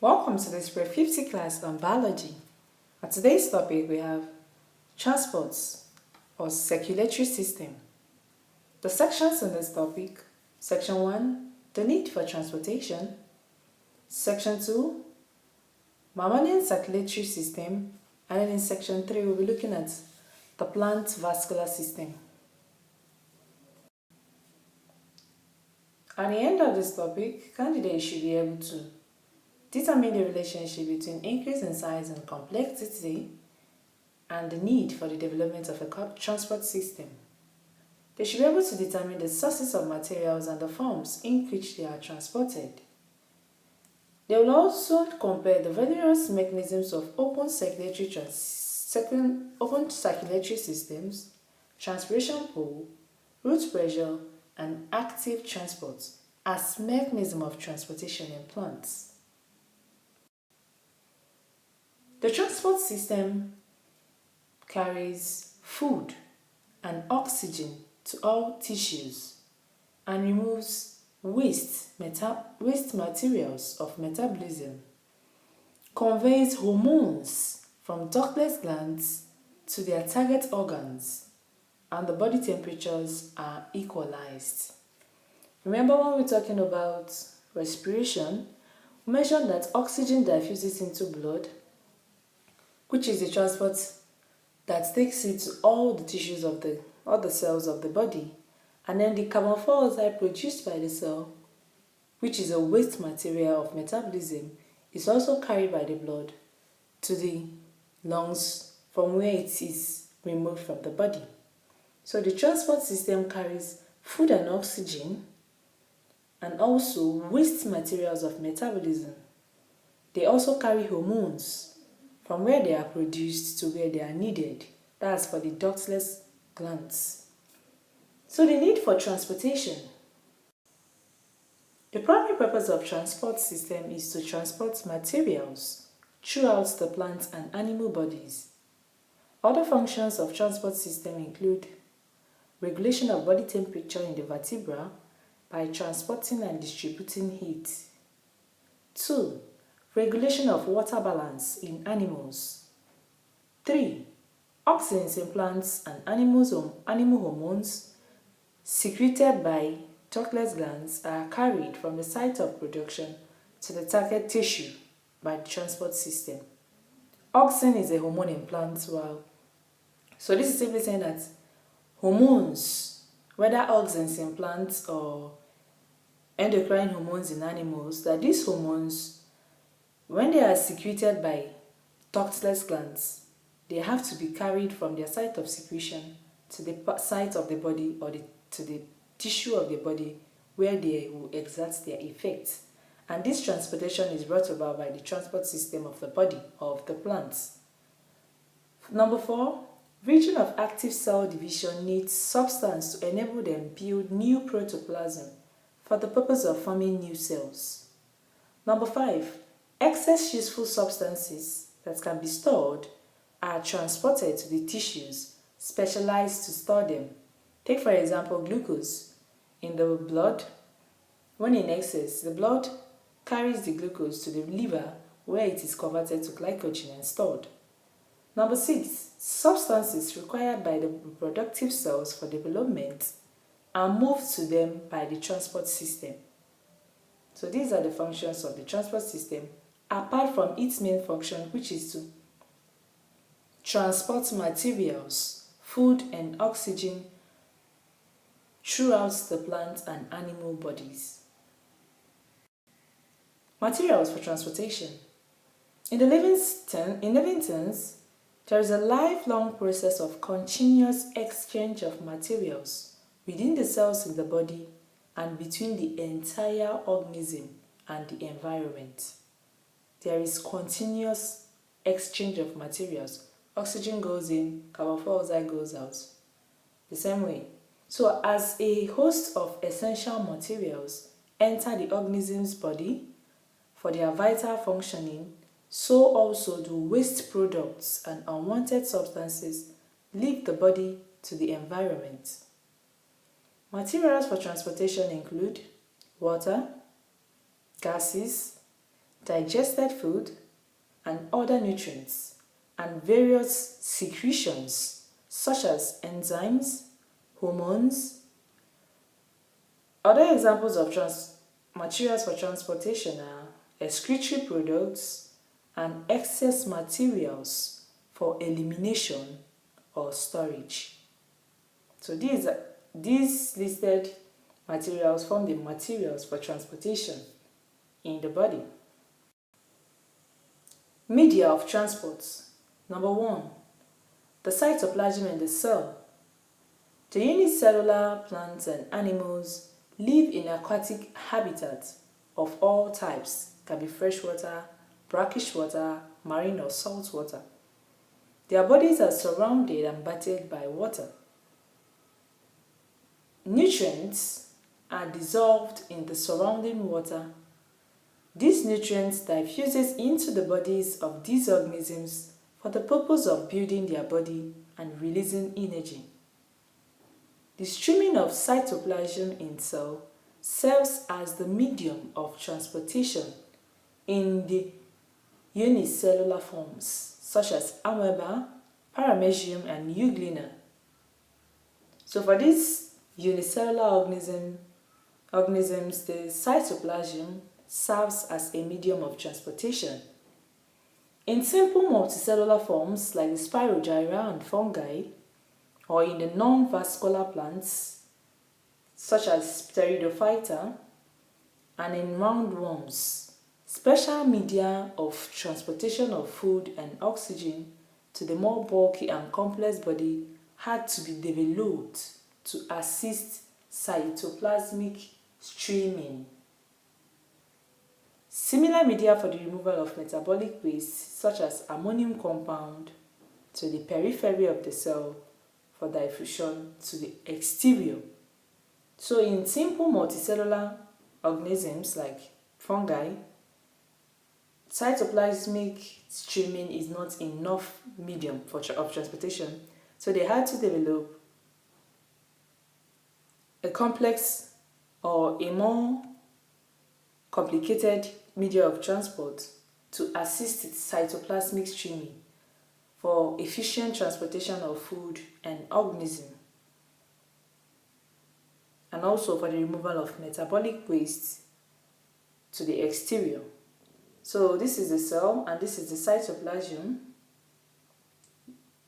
Welcome to this Pre 50 class on biology. On today's topic, we have transports or circulatory system. The sections in this topic: Section 1, the need for transportation; Section 2, mammalian circulatory system; and then in Section 3, we'll be looking at the plant vascular system. At the end of this topic, candidates should be able to determine the relationship between increase in size and complexity and the need for the development of a transport system. They should be able to determine the sources of materials and the forms in which they are transported. They will also compare the various mechanisms of open circulatory systems, transpiration pool, root pressure, and active transport as mechanism of transportation in plants. The transport system carries food and oxygen to all tissues and removes waste materials of metabolism, conveys hormones from ductless glands to their target organs, and the body temperatures are equalized. Remember when we were talking about respiration, we mentioned that oxygen diffuses into blood, which is the transport that takes it to all the tissues of all the cells of the body, and then the carbon dioxide produced by the cell, which is a waste material of metabolism, is also carried by the blood to the lungs from where it is removed from the body. So the transport system carries food and oxygen and also waste materials of metabolism. They also carry hormones from where they are produced to where they are needed. That's for the ductless glands. So the need for transportation. The primary purpose of transport system is to transport materials throughout the plant and animal bodies. Other functions of transport system include regulation of body temperature in the vertebra by transporting and distributing heat. 2. Regulation of water balance in animals. 3. Auxins in plants and animal hormones secreted by ductless glands are carried from the site of production to the target tissue by the transport system. Auxin is a hormone in plants, so this is simply saying that hormones, whether auxins in plants or endocrine hormones in animals, that these hormones, when they are secreted by ductless glands, they have to be carried from their site of secretion to the site of the body or to the tissue of the body where they will exert their effect. And this transportation is brought about by the transport system of the body or of the plants. Number 4, region of active cell division needs substance to enable them build new protoplasm for the purpose of forming new cells. Number 5, excess useful substances that can be stored are transported to the tissues specialized to store them. Take for example glucose in the blood. When in excess, the blood carries the glucose to the liver where it is converted to glycogen and stored. Number 6, substances required by the reproductive cells for development are moved to them by the transport system. So these are the functions of the transport system, apart from its main function, which is to transport materials, food and oxygen throughout the plant and animal bodies. Materials for transportation. In living things, there is a lifelong process of continuous exchange of materials within the cells in the body and between the entire organism and the environment. There is continuous exchange of materials. Oxygen goes in, carbon dioxide goes out. The same way. So as a host of essential materials enter the organism's body for their vital functioning, so also do waste products and unwanted substances leave the body to the environment. Materials for transportation include water, gases, digested food, and other nutrients, and various secretions such as enzymes, hormones. Other examples of materials for transportation are excretory products and excess materials for elimination or storage. So these listed materials form the materials for transportation in the body. Media of transport. Number 1. The cytoplasm in the cell. The unicellular plants and animals live in aquatic habitats of all types, can be freshwater, brackish water, marine or salt water. Their bodies are surrounded and bathed by water. Nutrients are dissolved in the surrounding water. These nutrients diffuses into the bodies of these organisms for the purpose of building their body and releasing energy. The streaming of cytoplasm in cell serves as the medium of transportation in the unicellular forms such as amoeba, paramecium, and euglena. So for these unicellular organisms, the cytoplasm serves as a medium of transportation. In simple multicellular forms like the Spirogyra and fungi, or in the non-vascular plants such as Pteridophyta, and in roundworms, special media of transportation of food and oxygen to the more bulky and complex body had to be developed to assist cytoplasmic streaming. Similar media for the removal of metabolic waste such as ammonium compound to the periphery of the cell for diffusion to the exterior. So in simple multicellular organisms like fungi, cytoplasmic streaming is not enough medium of transportation, so they had to develop a complex or a more complicated media of transport to assist cytoplasmic streaming for efficient transportation of food and organism, and also for the removal of metabolic waste to the exterior. So this is the cell and this is the cytoplasm.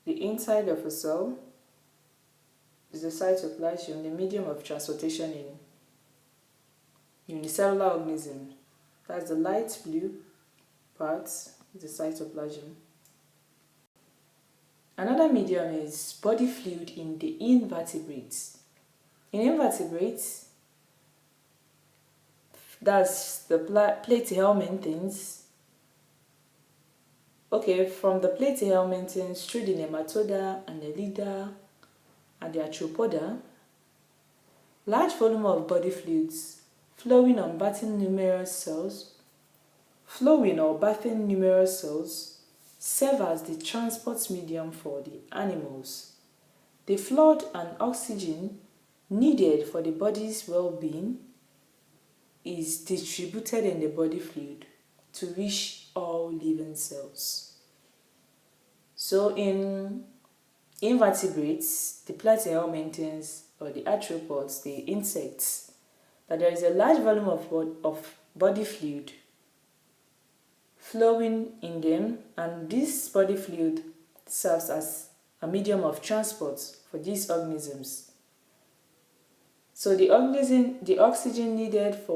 The inside of a cell is the cytoplasm, the medium of transportation in unicellular organisms. That's the light blue part, the cytoplasm. Another medium is body fluid in the invertebrates. In invertebrates, that's the platyhelminths. From the platyhelminths through the nematoda, annelida, and the arthropoda, large volume of body fluids flowing or bathing numerous cells serve as the transport medium for the animals. The fluid and oxygen needed for the body's well-being is distributed in the body fluid to reach all living cells. So in invertebrates, the platyhelminths or the arthropods, the insects, that there is a large volume of body fluid flowing in them, and this body fluid serves as a medium of transport for these organisms. So the oxygen needed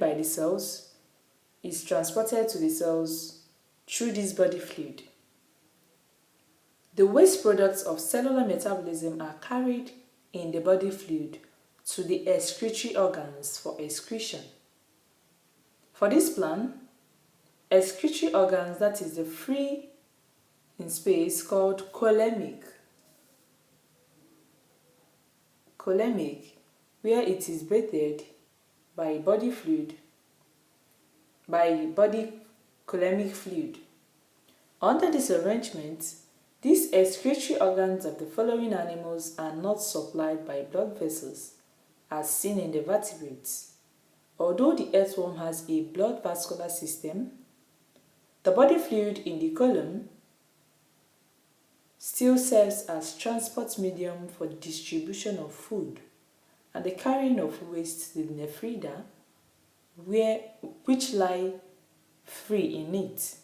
by the cells is transported to the cells through this body fluid. The waste products of cellular metabolism are carried in the body fluid to the excretory organs for excretion. For this plan, excretory organs, that is the free in space, called colemmic, where it is bathed by body colemmic fluid. Under this arrangement, these excretory organs of the following animals are not supplied by blood vessels, as seen in the vertebrates. Although the earthworm has a blood vascular system, the body fluid in the colon still serves as transport medium for the distribution of food and the carrying of waste to the nephrida, which lie free in it.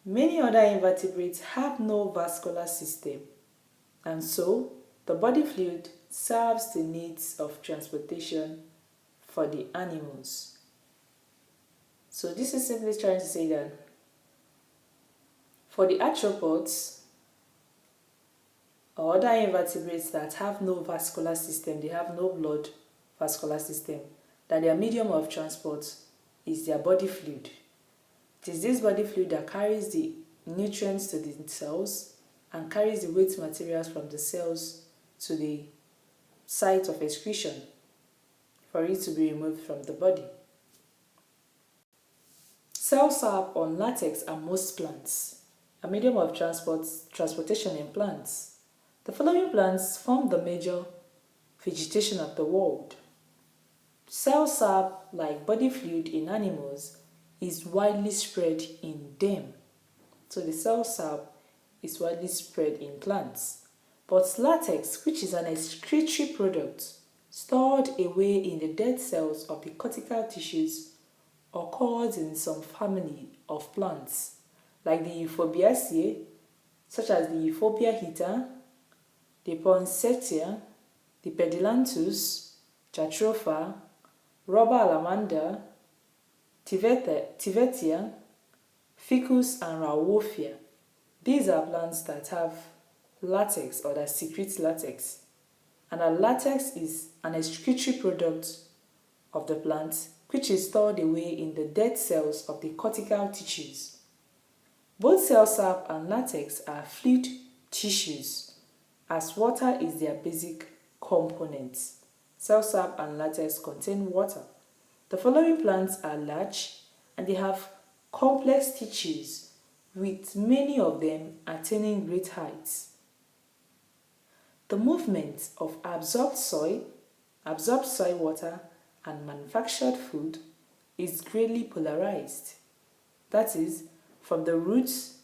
Many other invertebrates have no vascular system, and so the body fluid serves the needs of transportation for the animals. So this is simply trying to say that for the arthropods or other invertebrates that have no vascular system, they have no blood vascular system, that their medium of transport is their body fluid. It is this body fluid that carries the nutrients to the cells and carries the waste materials from the cells to the site of excretion for it to be removed from the body. Cell sap or latex are most plants, a medium of transportation in plants. The following plants form the major vegetation of the world. Cell sap, like body fluid in animals, is widely spread in them. So the cell sap is widely spread in plants. But latex, which is an excretory product stored away in the dead cells of the cortical tissues, occurs in some family of plants, like the Euphorbiaceae, such as the Euphorbia hitta, the Poinsettia, the Pedilanthus, Jatropha, Rubber Alamander, Tivetia, Ficus, and Rauwolfia. These are plants that have latex or that secrete latex. And a latex is an excretory product of the plant which is stored away in the dead cells of the cortical tissues. Both cell sap and latex are fluid tissues, as water is their basic component. Cell sap and latex contain water. The following plants are large and they have complex tissues, with many of them attaining great heights. The movement of absorbed soil water, and manufactured food is greatly polarized. That is, from the roots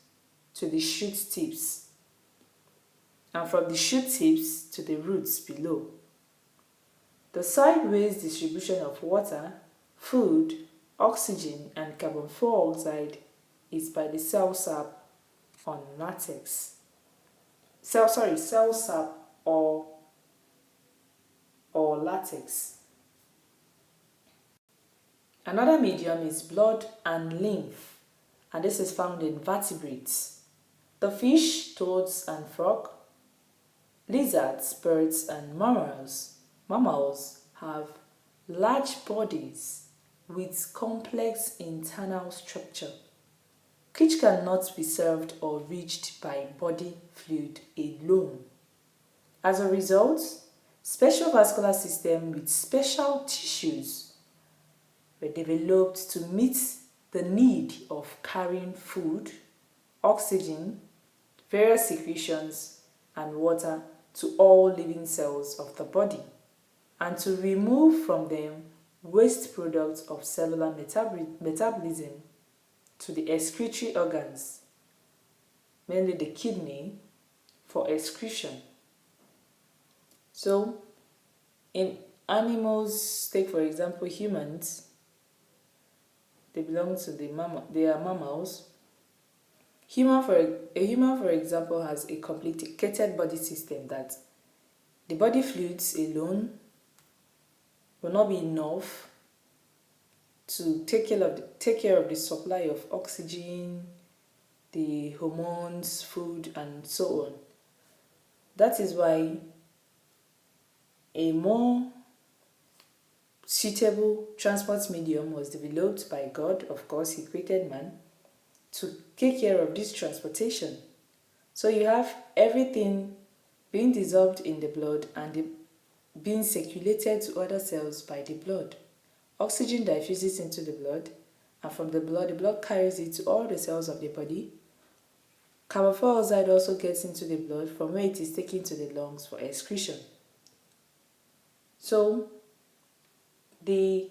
to the shoot tips, and from the shoot tips to the roots below. The sideways distribution of water, food, oxygen, and carbon dioxide is by the cell sap on latex. Cell sap or latex. Another medium is blood and lymph, and this is found in vertebrates. The fish, toads, and frog, lizards, birds, and mammals have large bodies with complex internal structure, which cannot be served or reached by body fluid alone. As a result, special vascular systems with special tissues were developed to meet the need of carrying food, oxygen, various secretions, and water to all living cells of the body, and to remove from them waste products of cellular metabolism to the excretory organs, mainly the kidney, for excretion. So, in animals, take for example humans, they belong to they are mammals. A human, for example, has a complicated body system that the body fluids alone will not be enough to take care of the supply of oxygen, the hormones, food, and so on. That is why a more suitable transport medium was developed by God. Of course, He created man to take care of this transportation. So you have everything being dissolved in the blood and being circulated to other cells by the blood. Oxygen diffuses into the blood, and from the blood carries it to all the cells of the body. Carbon dioxide also gets into the blood, from where it is taken to the lungs for excretion. So, the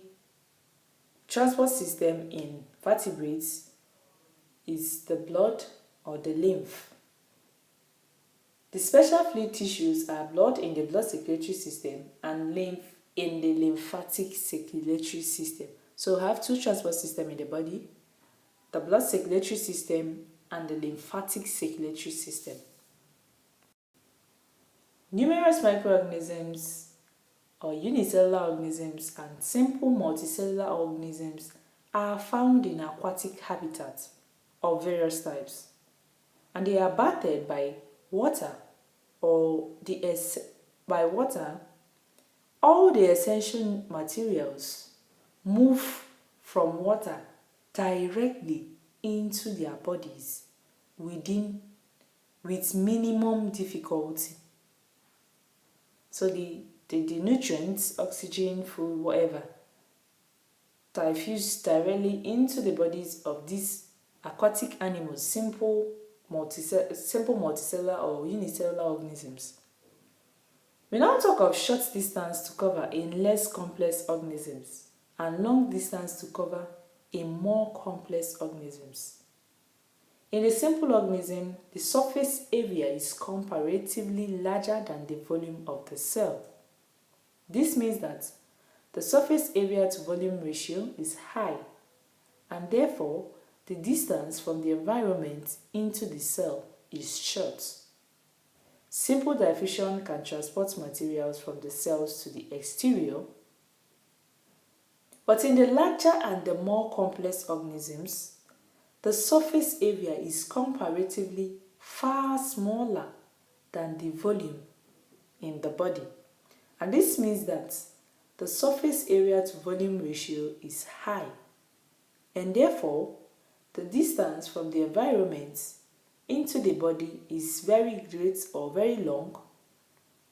transport system in vertebrates is the blood or the lymph. The special fluid tissues are blood in the blood circulatory system and lymph in the lymphatic circulatory system. So we have two transport systems in the body, the blood circulatory system and the lymphatic circulatory system. Numerous microorganisms or unicellular organisms and simple multicellular organisms are found in aquatic habitats of various types, and they are bathed by water by water. All the essential materials move from water directly into their bodies with minimum difficulty. So the nutrients, oxygen, food, whatever, diffuse directly into the bodies of these aquatic animals, simple multicellular or unicellular organisms. We now talk of short distance to cover in less complex organisms and long distance to cover in more complex organisms. In a simple organism, the surface area is comparatively larger than the volume of the cell. This means that the surface area to volume ratio is high, and therefore the distance from the environment into the cell is short. Simple diffusion can transport materials from the cells to the exterior, but in the larger and the more complex organisms, the surface area is comparatively far smaller than the volume in the body. And this means that the surface area to volume ratio is high, and therefore the distance from the environment into the body is very great or very long.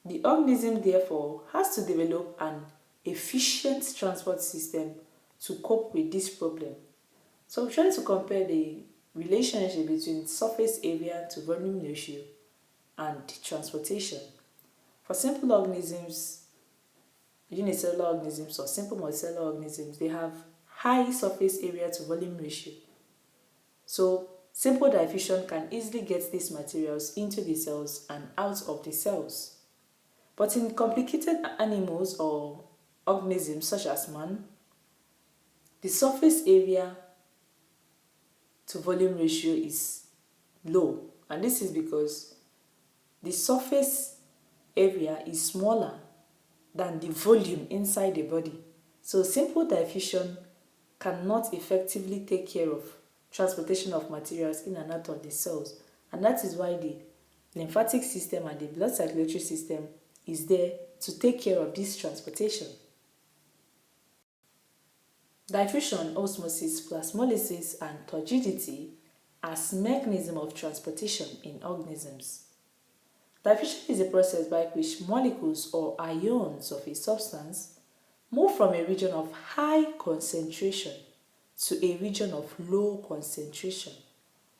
The organism therefore has to develop an efficient transport system to cope with this problem. So we're trying to compare the relationship between surface area to volume ratio and transportation. For simple organisms, unicellular organisms or simple multicellular organisms, they have high surface area to volume ratio. So simple diffusion can easily get these materials into the cells and out of the cells. But in complicated animals or organisms such as man, the surface area to volume ratio is low, and this is because the surface area is smaller than the volume inside the body. So simple diffusion cannot effectively take care of transportation of materials in and out of the cells, and that is why the lymphatic system and the blood circulatory system is there to take care of this transportation. Diffusion, osmosis, plasmolysis, and turgidity as mechanism of transportation in organisms. Diffusion is a process by which molecules or ions of a substance move from a region of high concentration to a region of low concentration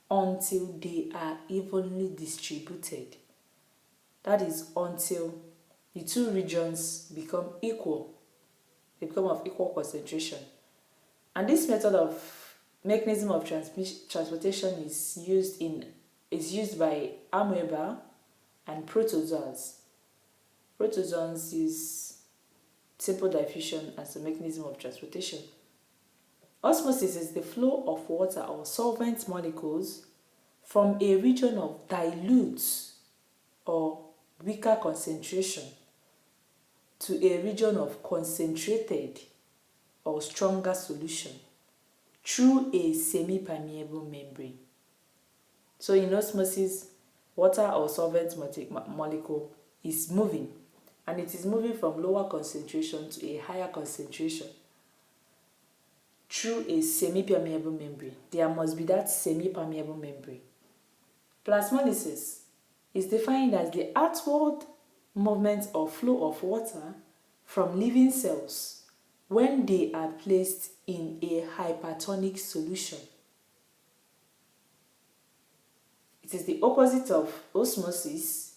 until they are evenly distributed. That is, until the two regions become equal. They become of equal concentration. And this method of mechanism of transportation is used by amoeba and protozoans. Protozoans use simple diffusion as a mechanism of transportation. Osmosis is the flow of water or solvent molecules from a region of dilute or weaker concentration to a region of concentrated or stronger solution through a semi-permeable membrane. So in osmosis, water or solvent molecule is moving, and it is moving from lower concentration to a higher concentration through a semi-permeable membrane. There must be that semi-permeable membrane. Plasmolysis is defined as the outward movement or flow of water from living cells when they are placed in a hypertonic solution. It is the opposite of osmosis,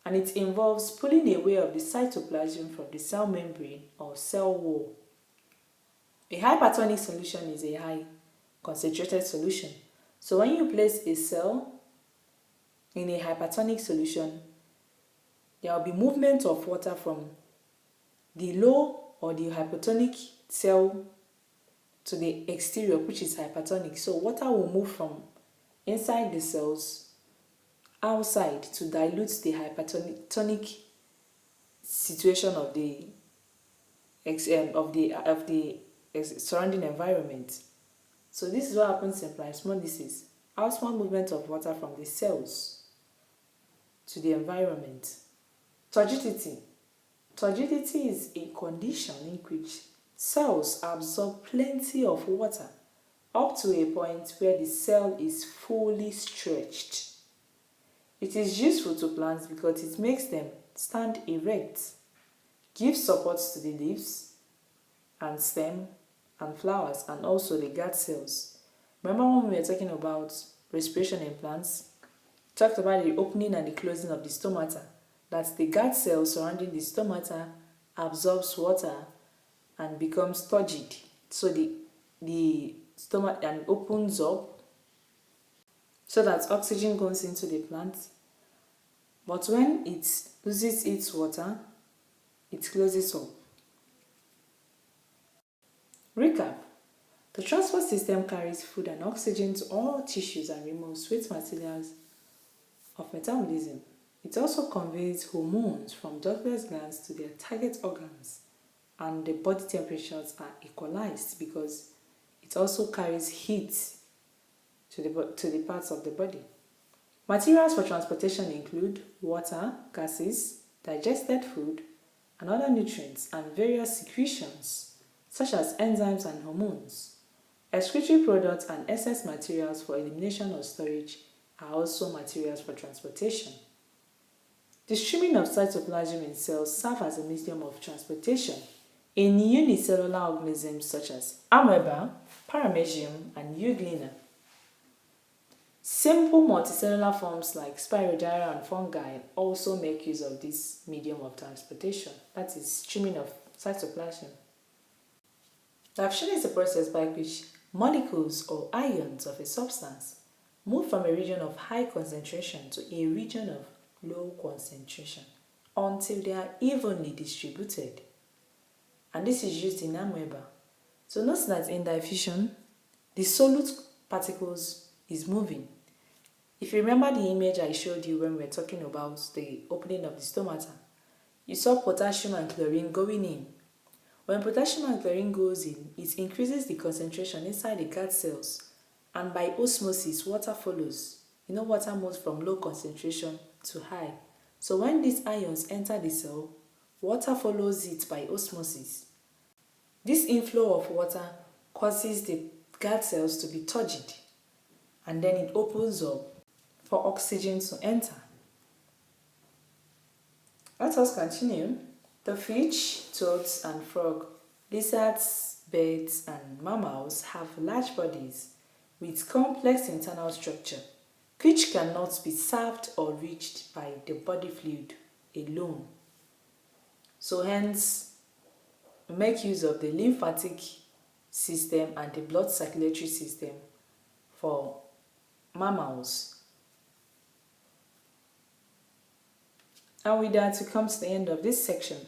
and it involves pulling away of the cytoplasm from the cell membrane or cell wall. A hypertonic solution is a high concentrated solution. So when you place a cell in a hypertonic solution, there will be movement of water from the low or the hypertonic cell to the exterior, which is hypertonic. So water will move from inside the cells outside to dilute the hypertonic situation of the surrounding environment. So this is what happens in plasmolysis. Outward movement of water from the cells to the environment. Turgidity. Turgidity is a condition in which cells absorb plenty of water up to a point where the cell is fully stretched. It is useful to plants because it makes them stand erect, gives support to the leaves and stem and flowers, and also the guard cells. Remember when we were talking about respiration in plants? Talked about the opening and the closing of the stomata, that the guard cells surrounding the stomata absorbs water and becomes turgid. So the stomach and opens up so that oxygen goes into the plant. But when it loses its water, it closes up. Recap. The transport system carries food and oxygen to all tissues and removes waste materials of metabolism. It also conveys hormones from ductless glands to their target organs, and the body temperatures are equalized because it also carries heat to the parts of the body. Materials for transportation include water, gases, digested food, and other nutrients, and various secretions such as enzymes and hormones. Excretory products and excess materials for elimination or storage are also materials for transportation. The streaming of cytoplasm in cells serve as a medium of transportation in unicellular organisms such as amoeba, paramecium, and euglena. Simple multicellular forms like Spirogyra and fungi also make use of this medium of transportation, that is, streaming of cytoplasm. Diffusion is a process by which molecules or ions of a substance move from a region of high concentration to a region of low concentration until they are evenly distributed. And this is used in amoeba. So notice that in diffusion, the solute particles is moving. If you remember the image I showed you when we were talking about the opening of the stomata, you saw potassium and chlorine going in. When potassium and chlorine goes in, it increases the concentration inside the guard cells, and by osmosis, water follows. You know, water moves from low concentration to high. So when these ions enter the cell, water follows it by osmosis. This inflow of water causes the guard cells to be turgid, and then it opens up for oxygen to enter. Let us continue. The fish, toads, and frog, lizards, birds, and mammals have large bodies with complex internal structure, which cannot be served or reached by the body fluid alone. So hence, we make use of the lymphatic system and the blood circulatory system for mammals. And with that, we come to the end of this section.